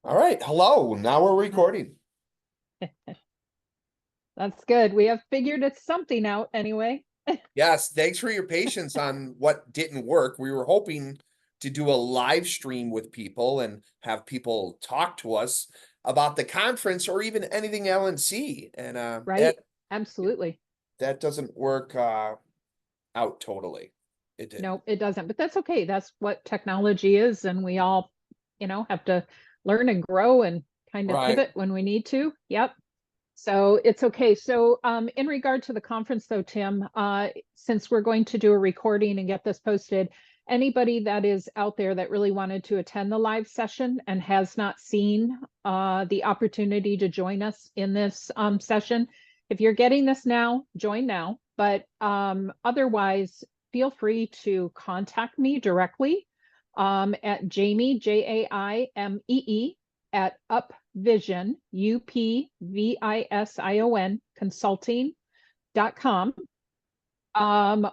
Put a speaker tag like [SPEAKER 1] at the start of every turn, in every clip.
[SPEAKER 1] All right. Hello. Now we're recording.
[SPEAKER 2] That's good. We have figured it's something out anyway.
[SPEAKER 1] Yes. Thanks for your patience on what didn't work. We were hoping to do a live stream with people and have people talk to us about the conference or even anything LNC. And
[SPEAKER 2] Right? Absolutely.
[SPEAKER 1] that doesn't work out totally. It didn't.
[SPEAKER 2] No, it doesn't, but that's okay. That's what technology is. And we all, have to learn and grow and kind of
[SPEAKER 1] Right.
[SPEAKER 2] pivot when we need to. Yep. So it's okay. So in regard to the conference though, Tim, since we're going to do a recording and get this posted, anybody that is out there that really wanted to attend the live session and has not seen the opportunity to join us in this session, if you're getting this now, join now. But otherwise, feel free to contact me directly at Jamie, Jaimee, at Upvision, UPVISION consulting.com.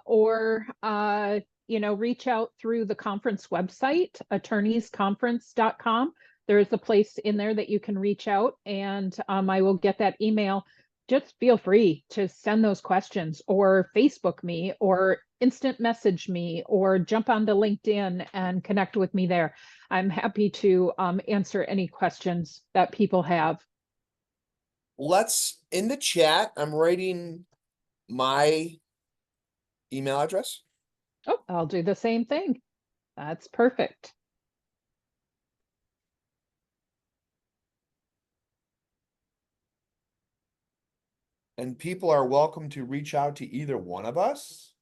[SPEAKER 2] Or reach out through the conference website, attorneysconference.com. There is a place in there that you can reach out, and I will get that email. Just feel free to send those questions or Facebook me or instant message me or jump onto LinkedIn and connect with me there. I'm happy to answer any questions that people have.
[SPEAKER 1] Let's in the chat. I'm writing my email address.
[SPEAKER 2] Oh, I'll do the same thing. That's perfect.
[SPEAKER 1] And people are welcome to reach out to either one of us.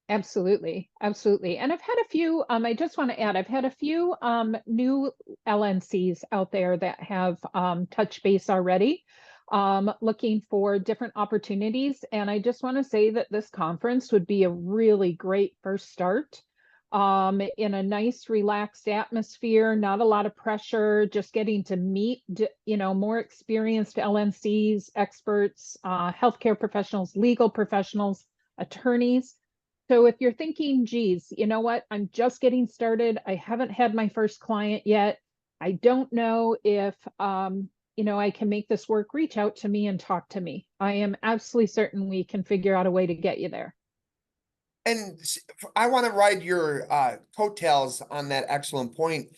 [SPEAKER 2] Absolutely. Absolutely. And I've had a few, I just want to add, I've had a few new LNCs out there that have touched base already, looking for different opportunities. And I just want to say that this conference would be a really great first start in a nice, relaxed atmosphere, not a lot of pressure, just getting to meet, more experienced LNCs, experts, healthcare professionals, legal professionals, attorneys. So if you're thinking, geez, you know what, I'm just getting started. I haven't had my first client yet. I don't know if, I can make this work. Reach out to me and talk to me. I am absolutely certain we can figure out a way to get you there.
[SPEAKER 1] And I want to ride your coattails on that excellent point.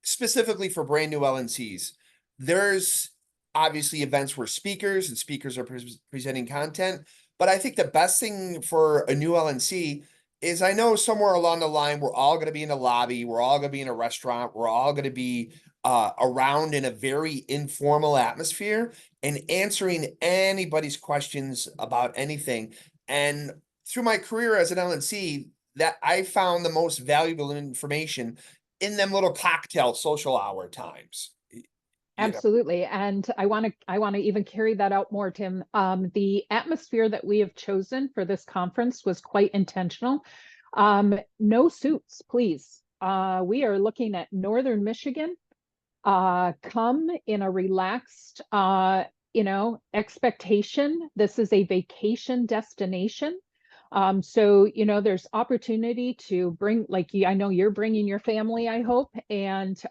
[SPEAKER 1] Specifically for brand new LNCs, there's obviously events where speakers are presenting content, but I think the best thing for a new LNC is I know somewhere along the line, we're all going to be in a lobby, we're all going to be in a restaurant, we're all going to be around in a very informal atmosphere and answering anybody's questions about anything. And through my career as an LNC, that I found the most valuable information in them little cocktail social hour times.
[SPEAKER 2] Absolutely. And I want to even carry that out more, Tim. The atmosphere that we have chosen for this conference was quite intentional. No suits, please. We are looking at Northern Michigan. Come in a relaxed, expectation. This is a vacation destination. So, there's opportunity to bring, like, I know you're bringing your family, I hope, and,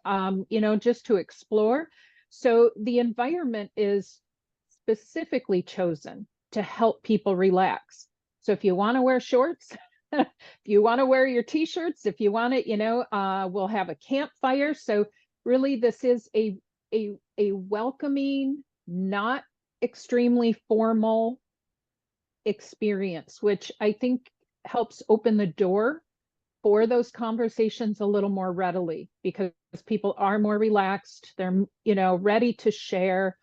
[SPEAKER 2] just to explore. So the environment is specifically chosen to help people relax. So if you want to wear shorts, if you want to wear your t-shirts, if you want to, we'll have a campfire. So really this is a welcoming, not extremely formal experience, which I think helps open the door for those conversations a little more readily because people are more relaxed. They're, ready to share.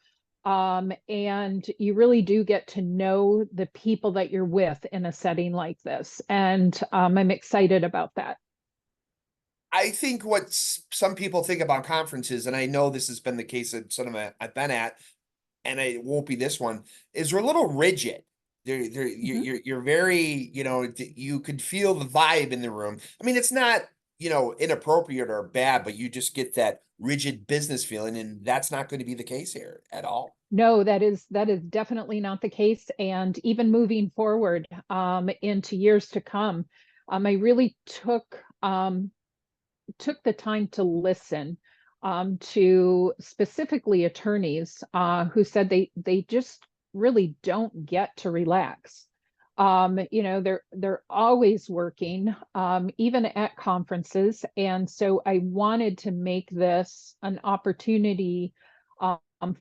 [SPEAKER 2] And you really do get to know the people that you're with in a setting like this. And I'm excited about that.
[SPEAKER 1] I think what some people think about conferences, and I know this has been the case at some of I've been at, and it won't be this one, is we're a little rigid. You're very, you could feel the vibe in the room. I mean, it's not, inappropriate or bad, but you just get that rigid business feeling, and that's not going to be the case here at all.
[SPEAKER 2] No, that is definitely not the case. And even moving forward into years to come, I really took took the time to listen to specifically attorneys who said they just really don't get to relax. You know, they're always working, even at conferences. And so I wanted to make this an opportunity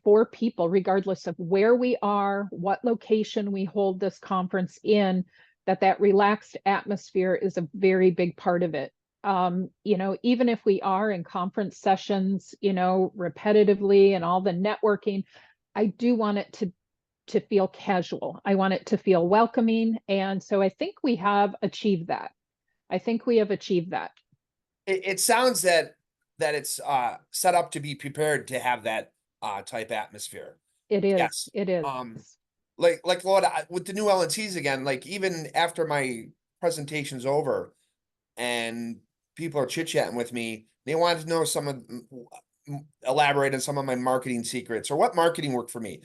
[SPEAKER 2] for people, regardless of where we are, what location we hold this conference in, that relaxed atmosphere is a very big part of it. You know, even if we are in conference sessions, you know, repetitively and all the networking, I do want it to feel casual. I want it to feel welcoming. And so I think we have achieved that. I think we have achieved that.
[SPEAKER 1] It sounds that it's set up to be prepared to have that type atmosphere.
[SPEAKER 2] It is.
[SPEAKER 1] Yes.
[SPEAKER 2] It is.
[SPEAKER 1] Like Lord, with the new LNCs again, like even after my presentation's over and people are chit-chatting with me, they wanted to know elaborate on some of my marketing secrets or what marketing worked for me.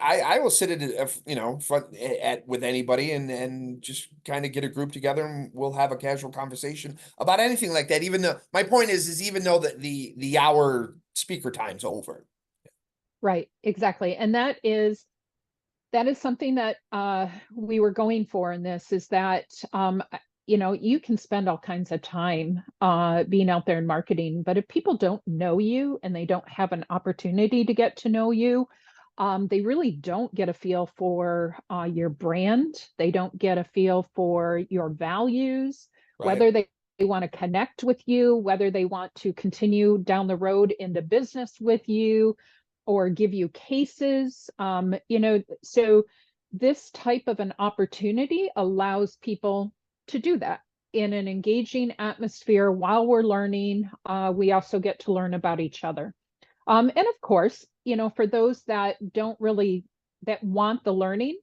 [SPEAKER 1] I will sit at you know front at with anybody and just kind of get a group together and we'll have a casual conversation about anything like that. Even though my point is even though that the hour speaker time's over.
[SPEAKER 2] Right. Exactly. And that is something that we were going for in this, is that you know, you can spend all kinds of time being out there in marketing, but if people don't know you and they don't have an opportunity to get to know you, they really don't get a feel for your brand. They don't get a feel for your values,
[SPEAKER 1] Right.
[SPEAKER 2] whether they want to connect with you, whether they want to continue down the road into business with you or give you cases. You know, so this type of an opportunity allows people to do that in an engaging atmosphere while we're learning. We also get to learn about each other. And of course, you know, for those that don't really, that want the learning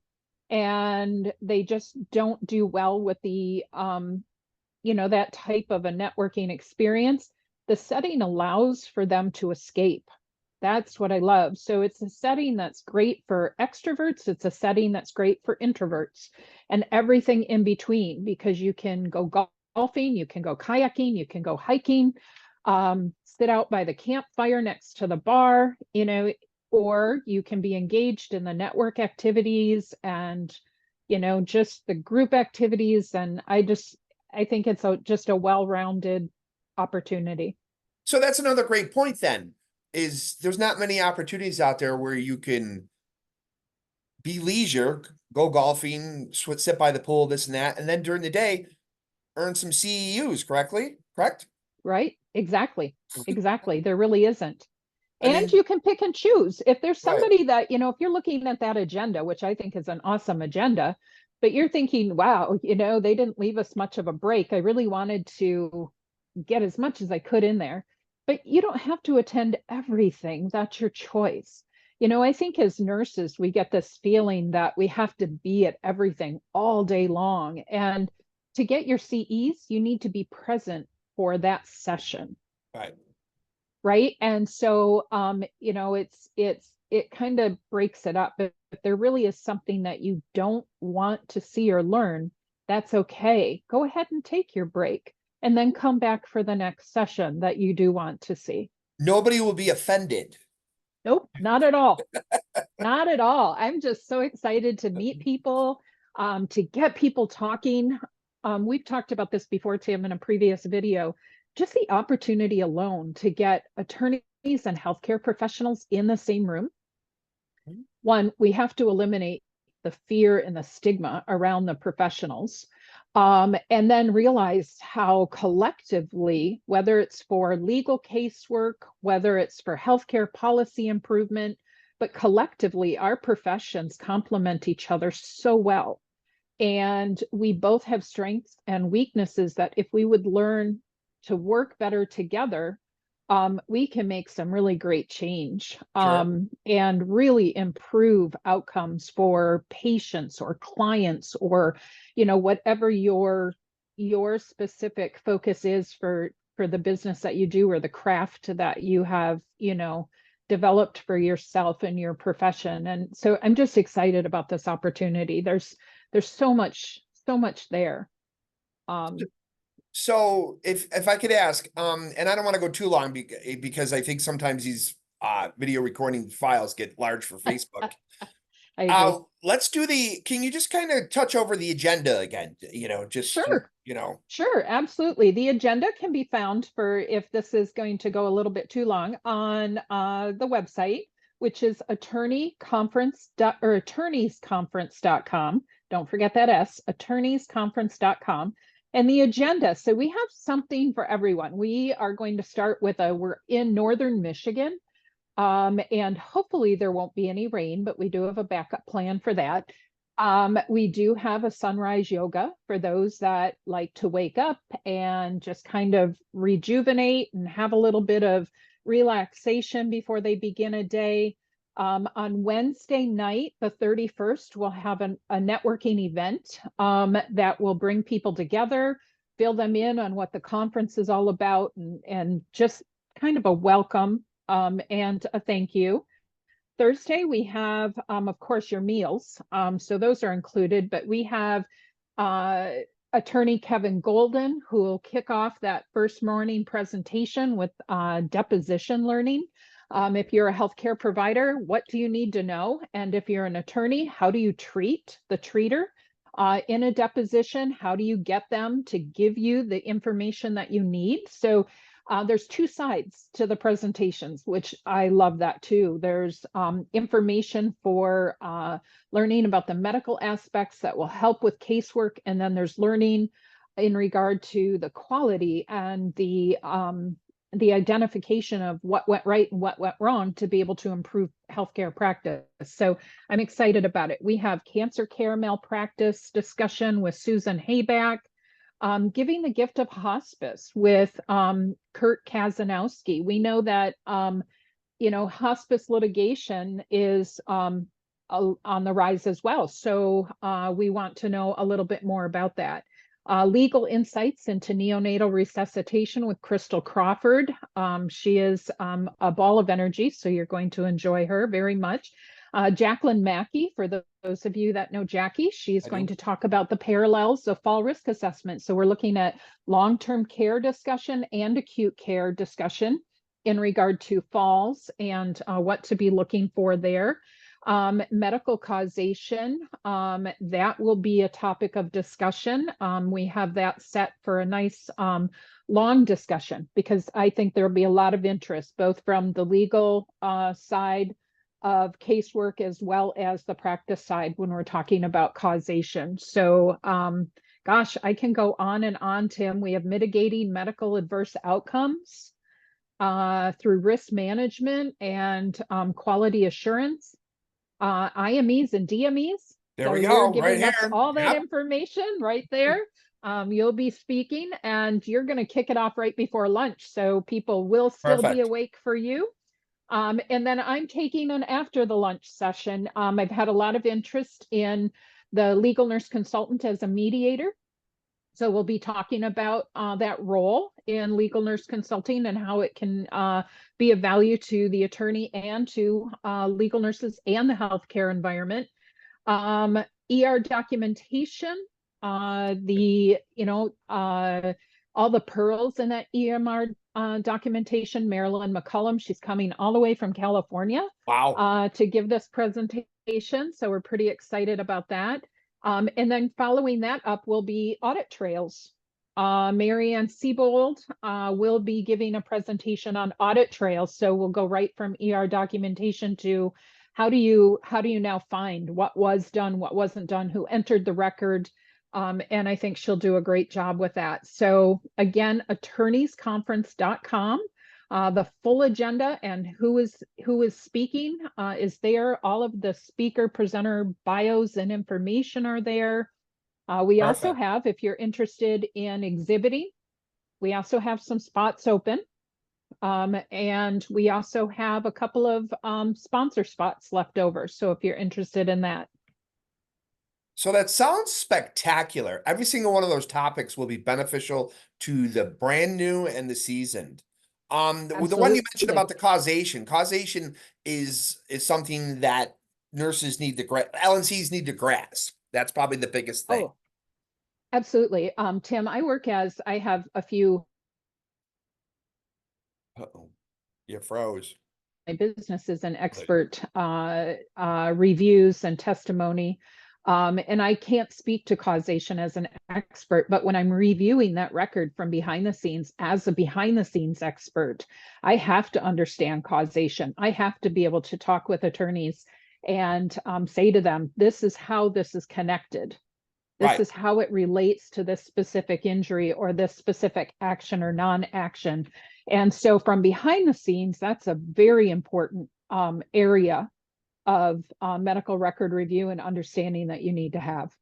[SPEAKER 2] and they just don't do well with the, you know, that type of a networking experience, the setting allows for them to escape. That's what I love. So it's a setting that's great for extroverts. It's a setting that's great for introverts and everything in between, because you can go golfing, you can go kayaking, you can go hiking, sit out by the campfire next to the bar, you know, or you can be engaged in the network activities and, you know, just the group activities. And I think it's just a well-rounded opportunity.
[SPEAKER 1] So that's another great point then, is there's not many opportunities out there where you can be leisure, go golfing, sit by the pool, this and that, and then during the day, earn some CEUs, Correct?
[SPEAKER 2] Right? Exactly. Exactly. There really isn't.
[SPEAKER 1] I
[SPEAKER 2] And
[SPEAKER 1] mean,
[SPEAKER 2] you can pick and choose. If there's
[SPEAKER 1] right.
[SPEAKER 2] somebody that, you know, if you're looking at that agenda, which I think is an awesome agenda, but you're thinking, wow, you know, they didn't leave us much of a break. I really wanted to get as much as I could in there. But you don't have to attend everything. That's your choice. You know, I think as nurses, we get this feeling that we have to be at everything all day long. And to get your CEs, you need to be present for that session,
[SPEAKER 1] Right.
[SPEAKER 2] right? And so you know, it kind of breaks it up. If there really is something that you don't want to see or learn, that's okay. Go ahead and take your break and then come back for the next session that you do want to see.
[SPEAKER 1] Nobody will be offended.
[SPEAKER 2] Nope, not at all. Not at all. I'm just so excited to meet people, to get people talking. We've talked about this before, Tim, in a previous video. Just the opportunity alone to get attorneys and healthcare professionals in the same room. One, we have to eliminate the fear and the stigma around the professionals. And then realize how collectively, whether it's for legal casework, whether it's for healthcare policy improvement, but collectively, our professions complement each other so well. And we both have strengths and weaknesses that if we would learn to work better together, we can make some really great change,
[SPEAKER 1] Sure.
[SPEAKER 2] and really improve outcomes for patients or clients, or, you know, whatever your specific focus is for the business that you do or the craft that you have, you know, developed for yourself and your profession. And so I'm just excited about this opportunity. There's so much there. Um,
[SPEAKER 1] So if I could ask, and I don't want to go too long because I think sometimes these video recording files get large for Facebook.
[SPEAKER 2] I agree.
[SPEAKER 1] Let's do can you just kind of touch over the agenda again? Just
[SPEAKER 2] Sure. Sure, absolutely. The agenda can be found for if this is going to go a little bit too long on the website, which is attorneysconference.com. Don't forget that S, attorneysconference.com. And the agenda. So we have something for everyone. We are going to start with we're in Northern Michigan. And hopefully there won't be any rain, but we do have a backup plan for that. We do have a sunrise yoga for those that like to wake up and just kind of rejuvenate and have a little bit of relaxation before they begin a day. On Wednesday night, the 31st, we'll have a networking event that will bring people together, fill them in on what the conference is all about, and just kind of a welcome and a thank you. Thursday, we have, of course, your meals. So those are included, but we have attorney Kevin Golden, who will kick off that first morning presentation with deposition learning. If you're a healthcare provider, what do you need to know? And if you're an attorney, how do you treat the treater? In a deposition, how do you get them to give you the information that you need? So there's two sides to the presentations, which I love that too. There's information for learning about the medical aspects that will help with casework. And then there's learning in regard to the quality and the identification of what went right and what went wrong to be able to improve healthcare practice. So I'm excited about it. We have cancer care malpractice discussion with Susan Hayback. Giving the gift of hospice with Kurt Kazanowski. We know that hospice litigation is on the rise as well. So we want to know a little bit more about that. Legal insights into neonatal resuscitation with Crystal Crawford. She is a ball of energy, so you're going to enjoy her very much. Jacqueline Mackey, for those of you that know Jackie, she's going to talk about the parallels of fall risk assessment. So we're looking at long-term care discussion and acute care discussion in regard to falls and what to be looking for there. Medical causation, that will be a topic of discussion. We have that set for a nice long discussion because I think there'll be a lot of interest both from the legal side of casework as well as the practice side when we're talking about causation. So, gosh, I can go on and on, Tim. We have mitigating medical adverse outcomes through risk management and quality assurance, IMEs and DMEs.
[SPEAKER 1] There
[SPEAKER 2] so
[SPEAKER 1] we
[SPEAKER 2] you're
[SPEAKER 1] go,
[SPEAKER 2] giving
[SPEAKER 1] right
[SPEAKER 2] us
[SPEAKER 1] here.
[SPEAKER 2] all that
[SPEAKER 1] Yep.
[SPEAKER 2] information right there. You'll be speaking and you're going to kick it off right before lunch. So people will still be
[SPEAKER 1] Perfect.
[SPEAKER 2] awake for you. And then I'm taking an after the lunch session. I've had a lot of interest in the legal nurse consultant as a mediator. So we'll be talking about that role in legal nurse consulting and how it can be of value to the attorney and to legal nurses and the healthcare environment. ER documentation, all the pearls in that EMR documentation. Marilyn McCullum, she's coming all the way from California to give this presentation. So we're pretty excited about that. And then following that up will be audit trails. Marianne Siebold will be giving a presentation on audit trails. So we'll go right from ER documentation to how do you now find what was done, what wasn't done, who entered the record. And I think she'll do a great job with that. So again, attorneysconference.com. The full agenda and who is speaking is there. All of the speaker presenter bios and information are there. We also have, if you're interested in exhibiting, we also have some spots open. And we also have a couple of sponsor spots left over. So if you're interested in that.
[SPEAKER 1] So that sounds spectacular. Every single one of those topics will be beneficial to the brand new and the seasoned. The one you mentioned about the causation is something that nurses need to LNCs need to grasp. That's probably the biggest thing.
[SPEAKER 2] Absolutely. Tim, I have a few
[SPEAKER 1] Uh-oh, you froze.
[SPEAKER 2] my business is an
[SPEAKER 1] Good.
[SPEAKER 2] expert reviews and testimony. And I can't speak to causation as an expert, but when I'm reviewing that record from behind the scenes as a behind the scenes expert, I have to understand causation. I have to be able to talk with attorneys and say to them, this is how this is connected. This
[SPEAKER 1] Right.
[SPEAKER 2] is how it relates to this specific injury or this specific action or non-action. And so from behind the scenes, that's a very important area of medical record review and understanding that you need to have.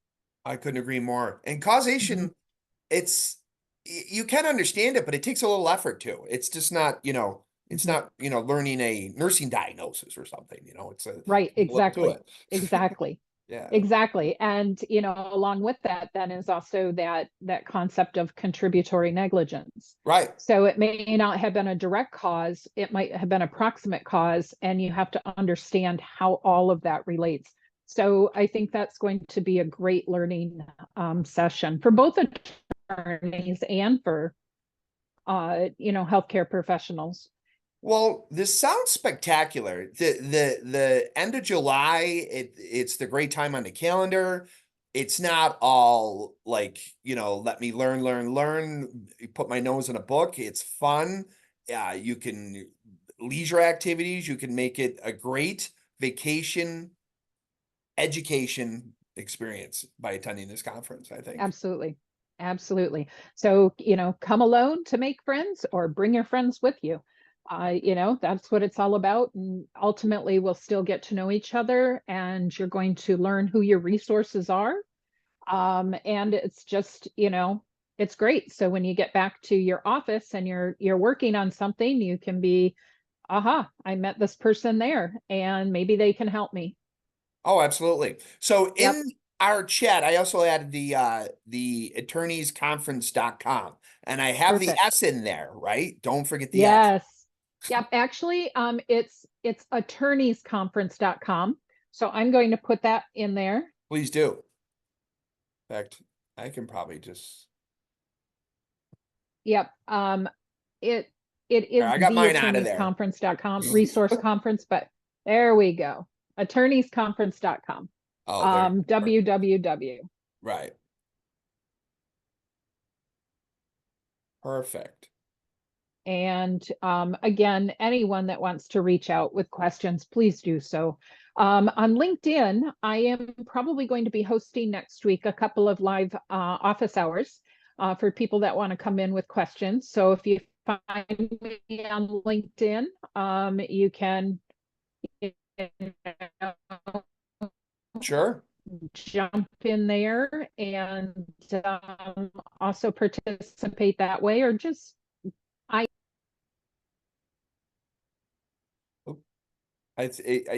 [SPEAKER 1] I couldn't agree more. And
[SPEAKER 2] Mhm.
[SPEAKER 1] causation, it's you can understand it, but it takes a little effort too. It's just not, it's
[SPEAKER 2] Mhm.
[SPEAKER 1] not, learning a nursing diagnosis or something, it's a
[SPEAKER 2] Right,
[SPEAKER 1] look to
[SPEAKER 2] exactly.
[SPEAKER 1] it.
[SPEAKER 2] Exactly.
[SPEAKER 1] Yeah.
[SPEAKER 2] Exactly. And along with that, then is also that concept of contributory negligence.
[SPEAKER 1] Right.
[SPEAKER 2] So it may not have been a direct cause, it might have been a proximate cause, and you have to understand how all of that relates. So I think that's going to be a great learning session for both attorneys and for healthcare professionals.
[SPEAKER 1] Well, this sounds spectacular. The end of July, it's the great time on the calendar. It's not all like, let me learn, put my nose in a book. It's fun. You can leisure activities, you can make it a great vacation education experience by attending this conference, I think.
[SPEAKER 2] Absolutely. Absolutely. So, come alone to make friends or bring your friends with you. That's what it's all about. And ultimately, we'll still get to know each other and you're going to learn who your resources are. And it's just, it's great. So when you get back to your office and you're working on something, you can be, aha, I met this person there and maybe they can help me.
[SPEAKER 1] Oh, absolutely. So
[SPEAKER 2] Yep.
[SPEAKER 1] in our chat, I also added the attorneysconference.com, and I have the
[SPEAKER 2] Perfect.
[SPEAKER 1] S in there, right? Don't forget the S.
[SPEAKER 2] Yes. Yep. Actually, it's attorneysconference.com. So I'm going to put that in there.
[SPEAKER 1] Please do. In fact, I can probably just
[SPEAKER 2] Yep. It it is
[SPEAKER 1] I got
[SPEAKER 2] the
[SPEAKER 1] mine out of there.
[SPEAKER 2] attorneysconference.com resource conference, but there we go. Attorneysconference.com.
[SPEAKER 1] Oh, there. Perfect.
[SPEAKER 2] www.
[SPEAKER 1] Right. Perfect.
[SPEAKER 2] And again, anyone that wants to reach out with questions, please do so. On LinkedIn, I am probably going to be hosting next week a couple of live office hours for people that want to come in with questions. So if you find me on LinkedIn, you can
[SPEAKER 1] Sure.
[SPEAKER 2] jump in there and also participate that way, or just I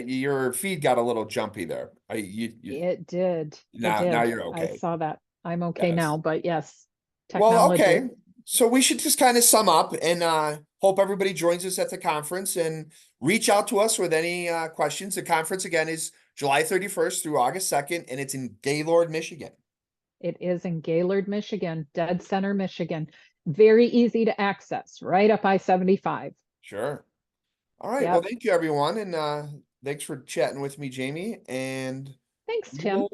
[SPEAKER 1] Your feed got a little jumpy there.
[SPEAKER 2] It did. It
[SPEAKER 1] Now
[SPEAKER 2] did.
[SPEAKER 1] you're
[SPEAKER 2] I
[SPEAKER 1] okay.
[SPEAKER 2] saw that. I'm okay
[SPEAKER 1] Yes.
[SPEAKER 2] now, but yes,
[SPEAKER 1] Well,
[SPEAKER 2] technology.
[SPEAKER 1] okay. So we should just kind of sum up and hope everybody joins us at the conference and reach out to us with any questions. The conference again is July 31st through August 2nd, and it's in Gaylord, Michigan.
[SPEAKER 2] It is in Gaylord, Michigan, dead center, Michigan. Very easy to access, right up I-75.
[SPEAKER 1] Sure. All right. Well,
[SPEAKER 2] Yep.
[SPEAKER 1] thank you, everyone. And thanks for chatting with me, Jamie. And
[SPEAKER 2] Thanks, Tim.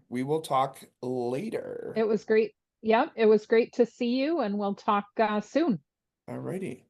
[SPEAKER 1] we will talk later.
[SPEAKER 2] It was great. Yep, it was great to see you, and we'll talk soon.
[SPEAKER 1] All righty.